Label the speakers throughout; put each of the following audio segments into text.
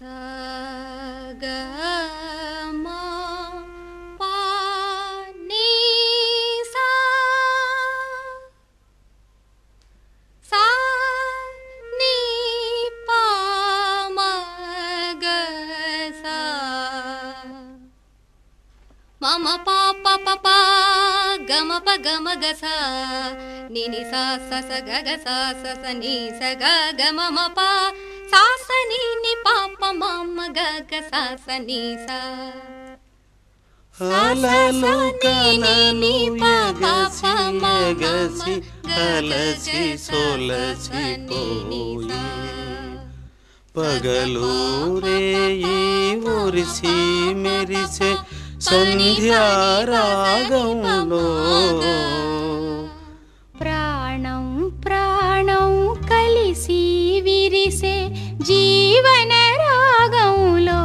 Speaker 1: sa ga ma pa ni sa sa ni pa ma ga sa ma ma pa pa pa pa ga ma pa ga ma ga sa ni ni sa sa sa ga ga sa sa sa ni sa ga ga ma ma pa sa sa ni ni pa pa ma ma ga ga sa sa ni sa
Speaker 2: అలలు కలలు ఎగసి ఎగసి అలసి సొలసిపోయి పగలు రేయి ఒరిసి మెరిసే సంధ్యారాగంలో
Speaker 1: ప్రాణం ప్రాణం కలిసి విరిసే జీవన రాగంలో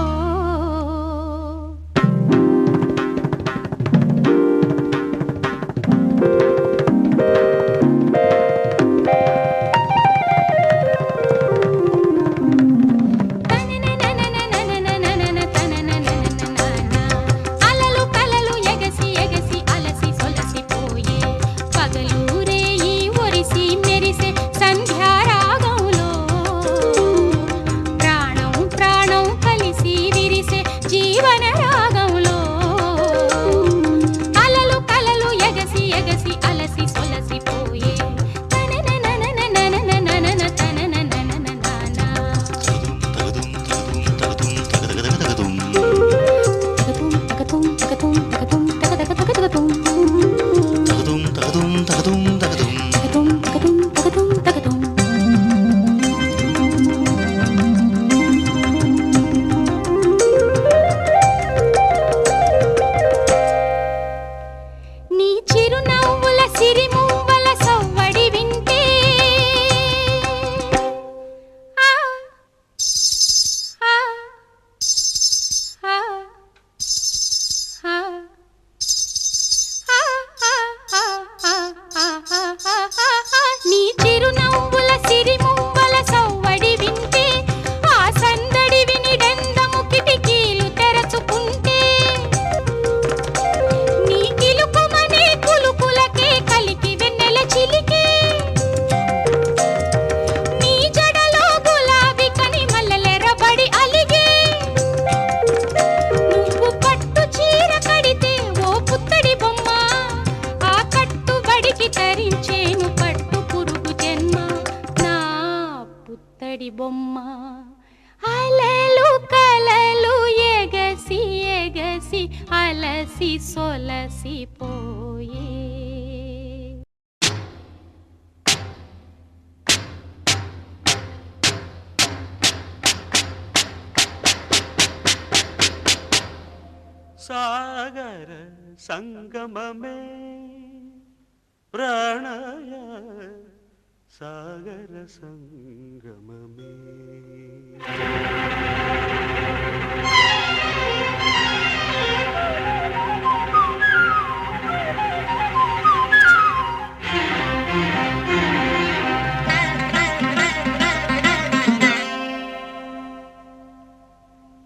Speaker 1: బొమ్మ అలలు కలలు ఎగసి ఎగసి అలసి సొలసిపోయే
Speaker 2: సాగర సంగమమే ప్రణయ సాగర సంగమమే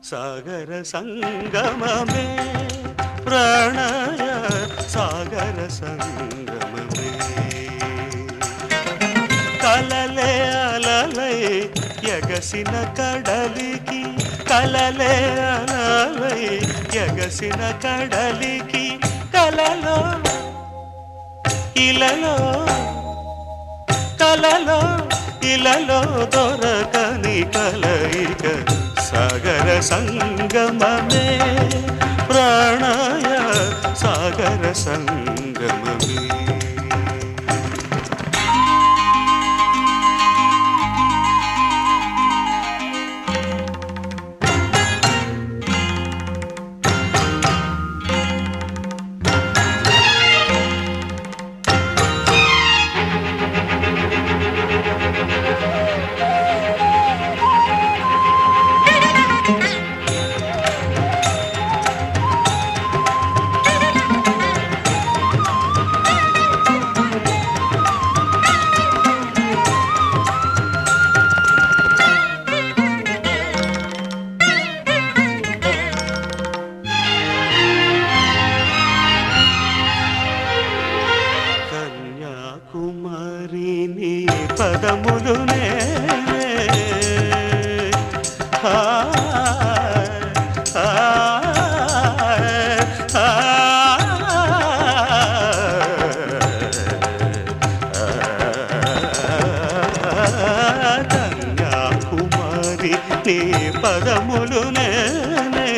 Speaker 2: సాగర సంగమమే ప్రణయ సాగర సంగమమే కలలే అలలై ఎగసిన కడలికి కలలే అలలై ఎగసిన కడలికి కలలో ఇలలో కలలో ఇలలో దొరకని కలయిక సాగర సంగమమే ప్రణయ సాగర సంగమమే కన్యాకుమారి నీ పదములు నేనే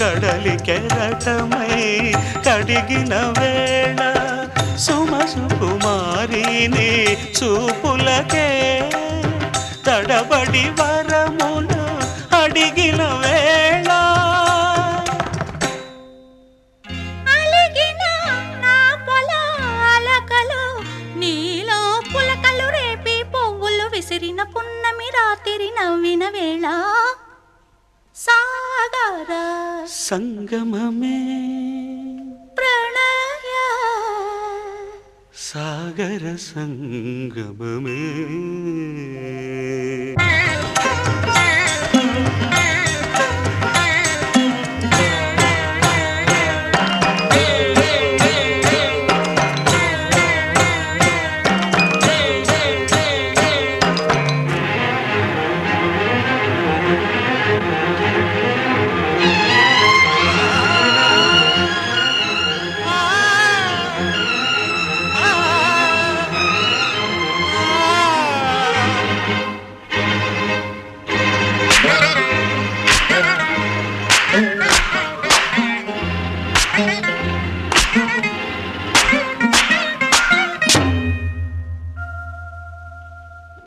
Speaker 2: కడలి కెరటమై కడిగిన వేళ సుమసుకుమారి నీ చూపులకే తడబడి వరములు అడిగిన వేళ
Speaker 3: అలిగిన నా పొలాలకలు నీలో పులకలు రేపి పువ్వులు విసిరిన పున్నమి రాత్రి నవ్విన వేళ సాగర
Speaker 2: సంగమమే
Speaker 3: ప్రణయ
Speaker 2: సాగర సంగమమే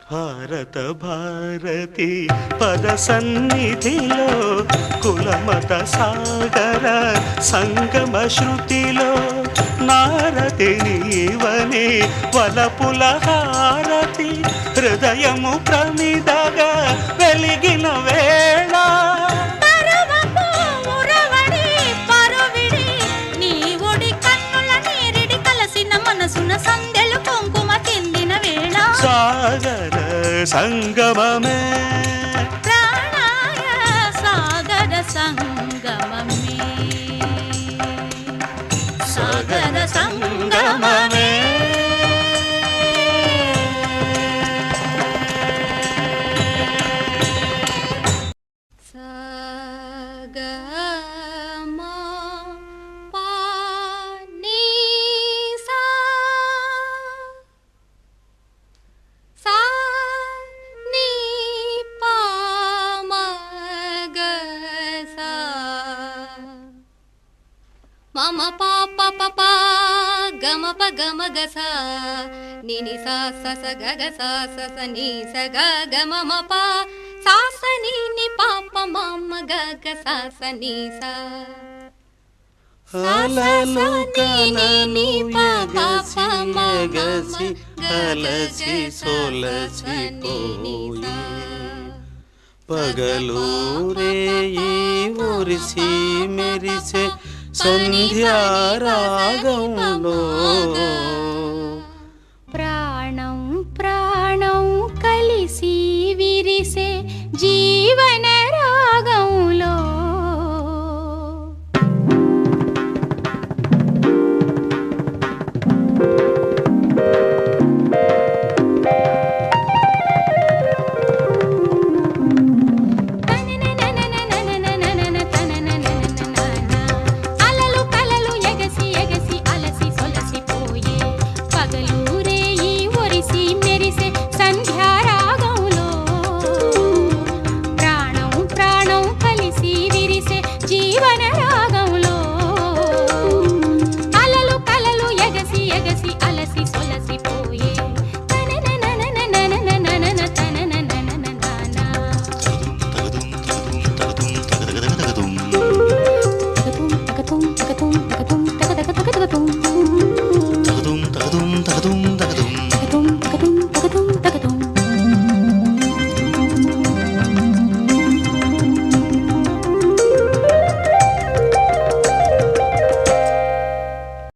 Speaker 2: భారత భారతి పద సన్నిధిలో కులమత సాగర సంగమ శృతిలో నారతి నీవని వలపుల హారతి హృదయము ప్రమిదగా వెలిగిన వేళ
Speaker 3: సందెలు కుంకుమ చెందిన వేళ
Speaker 2: సాగర సంగమమే
Speaker 3: ప్రాణాయ సాగర సంగమమే సాగర సంగమమే
Speaker 1: మమ పాప పపా గమ ప గమ గస నిని సా స స గ గ స స స ని స గ గ మమ ప సా స ని ని పాప మమ గ గ స స ని స
Speaker 2: అలలు కలలు ఎగసి అలసి సొలసి పోయి పగలు రేయి ఉరిసి మెరిసే సంధ్యారాగంలో
Speaker 3: ప్రాణం ప్రాణం కలిసి విరిసే జీవన రాగంలో
Speaker 2: తగదుం